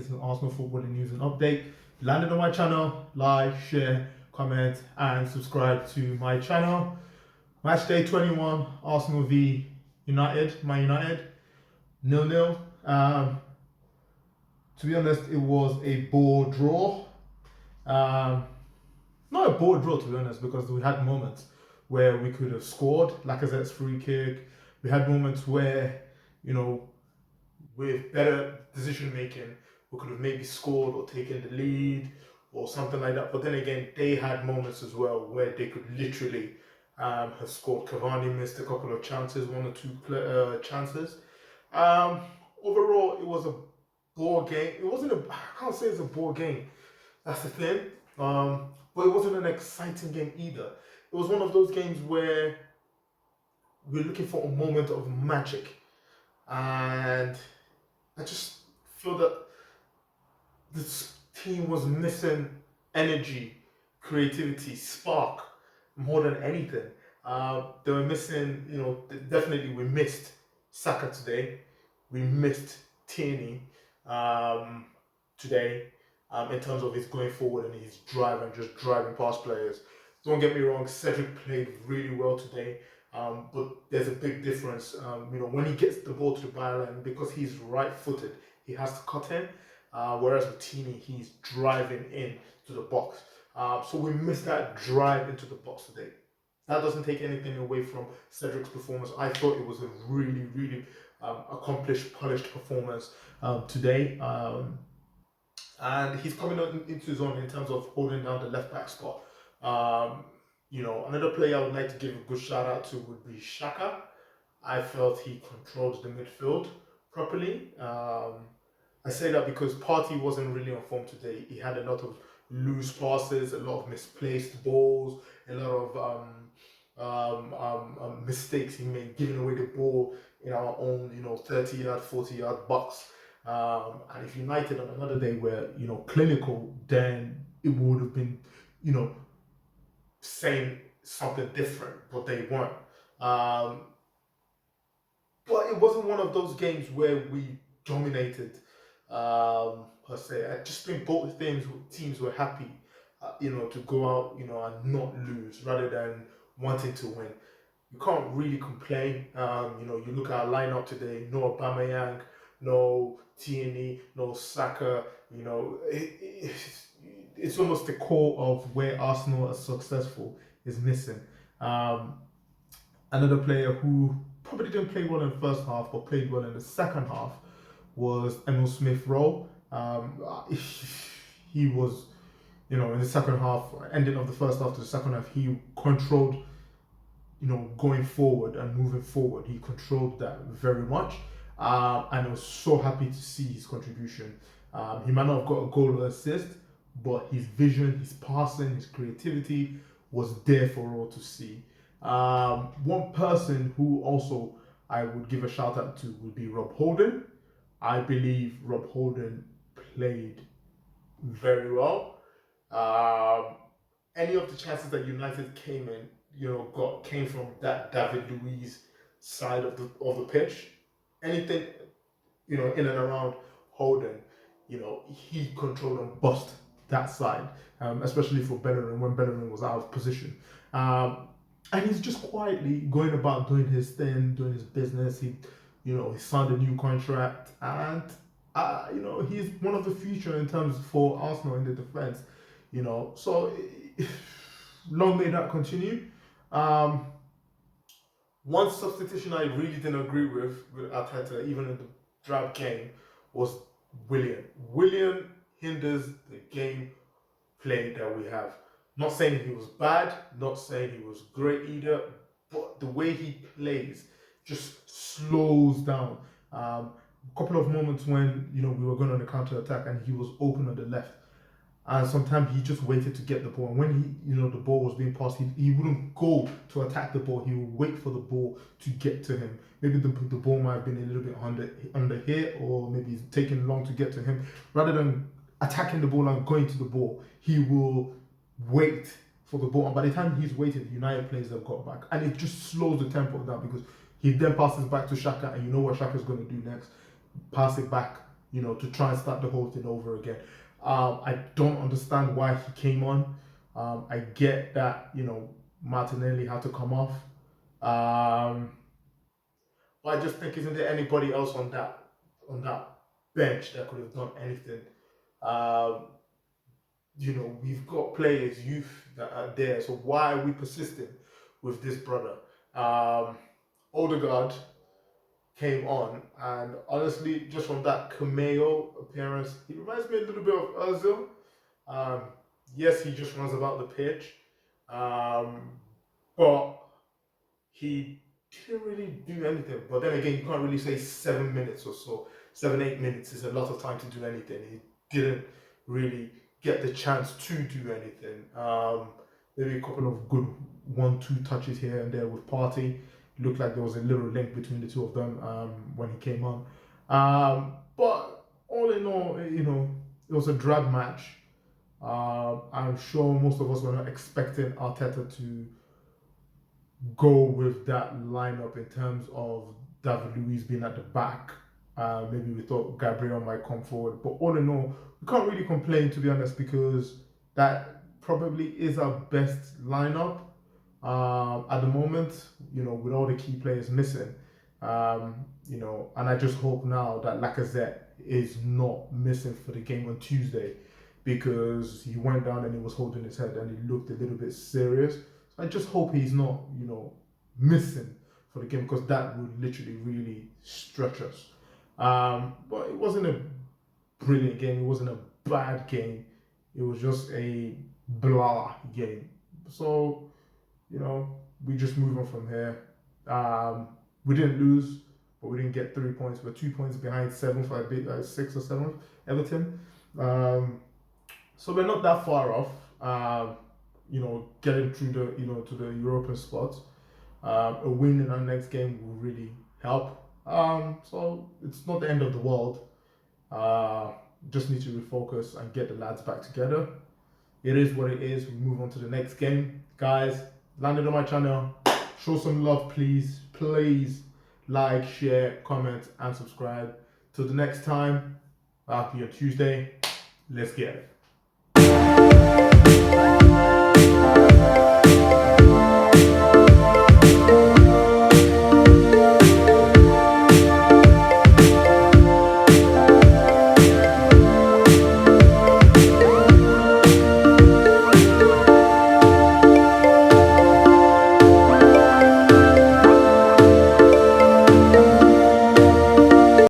latest Arsenal footballing news and update. Landed on my channel, like, share, comment, and subscribe to my channel. Match day 21, Arsenal v United, Man United, 0-0. To be honest, it was a bore draw. Not a bore draw, to be honest, because we had moments where we could have scored, Lacazette's free kick. We had moments where, with better decision making, we could have maybe scored or taken the lead or something like that. But then again, they had moments as well where they could literally have scored. Cavani missed a couple of chances, one or two chances. Overall, it was a bore game. It wasn't I can't say it's a bore game. That's the thing. But it wasn't an exciting game either. It was one of those games where we're looking for a moment of magic. And I just feel that this team was missing energy, creativity, spark more than anything. They were missing, definitely we missed Saka today. We missed Tierney today in terms of his going forward and his drive and just driving past players. Don't get me wrong, Cedric played really well today. But there's a big difference. When he gets the ball to the byline, because he's right-footed, he has to cut in. Whereas with Tierney, he's driving in to the box. So we missed that drive into the box today. That doesn't take anything away from Cedric's performance. I thought it was a really, really accomplished, polished performance today. And he's coming into his own in terms of holding down the left-back spot. Another player I would like to give a good shout out to would be Xhaka. I felt he controlled the midfield properly. I say that because Partey wasn't really on form today. He had a lot of loose passes, a lot of misplaced balls, a lot of mistakes he made, giving away the ball in our own, 30-yard, 40-yard box. And if United on another day were, clinical, then it would have been, saying something different, but they weren't. But it wasn't one of those games where we dominated, per se. I just think both teams were happy, to go out, and not lose rather than wanting to win. You can't really complain. You look at our lineup today, no Aubameyang, no Tierney, no Saka, it's almost the core of where Arsenal are successful is missing. Another player who probably didn't play well in the first half but played well in the second half was Emil Smith-Rowe. He was, in the second half, ending of the first half to the second half, he controlled, going forward and moving forward. He controlled that very much. And I was so happy to see his contribution. He might not have got a goal or assist, but his vision, his passing, his creativity was there for all to see. One person who also I would give a shout out to would be Rob Holding. I believe Rob Holding played very well. Any of the chances that United came from that David Luiz side of the pitch. Anything, in and around Holding, he controlled and bust that side, especially for Bellerin when Bellerin was out of position. And he's just quietly going about doing his thing, doing his business. He signed a new contract, and he's one of the future in terms for Arsenal in the defense. So long may that continue. One substitution I really didn't agree with Arteta, even in the drab game, was Willian. Willian hinders the game play that we have. Not saying he was bad, not saying he was great either, but the way he plays just slows down. A couple of moments when we were going on a counter attack and he was open on the left, and sometimes he just waited to get the ball. And when the ball was being passed, he wouldn't go to attack the ball. He would wait for the ball to get to him. Maybe the ball might have been a little bit under here, or maybe it's taking long to get to him. Rather than attacking the ball and going to the ball, he will wait for the ball. And by the time he's waited, the United players have got back. And it just slows the tempo down because he then passes back to Xhaka, and you know what Xhaka's going to do next. Pass it back to try and start the whole thing over again. I don't understand why he came on. I get that, Martinelli had to come off. But I just think, isn't there anybody else on that bench that could have done anything? Um, we've got players, youth that are there. So why are we persisting with this brother? Odegaard came on, and honestly, just from that cameo appearance, he reminds me a little bit of Ozil. Um, yes, he just runs about the pitch, but he didn't really do anything. But then again, you can't really say 7 minutes or so. 7, 8 minutes is a lot of time to do anything. He didn't really get the chance to do anything. Maybe a couple of good 1-2 touches here and there with Partey. Looked like there was a little link between the two of them when he came on. But all in all, it was a drag match. I'm sure most of us were not expecting Arteta to go with that lineup in terms of David Luiz being at the back. Maybe we thought Gabriel might come forward, but all in all, we can't really complain, to be honest, because that probably is our best lineup at the moment. With all the key players missing, and I just hope now that Lacazette is not missing for the game on Tuesday, because he went down and he was holding his head and he looked a little bit serious. So I just hope he's not, missing for the game, because that would literally really stretch us. But it wasn't a brilliant game. It wasn't a bad game. It was just a blah game. So, we just move on from here. We didn't lose, but we didn't get 3 points. We're 2 points behind 7th, 6th or 7th, Everton. So we're not that far off. Getting through to the European spots. A win in our next game will really help. So it's not the end of the world. Just need to refocus and get the lads back together. It is what it is. We move on to the next game. Guys, landed on my channel. Show some love, please. Please like, share, comment, and subscribe. Till the next time, back on Tuesday. Let's get it.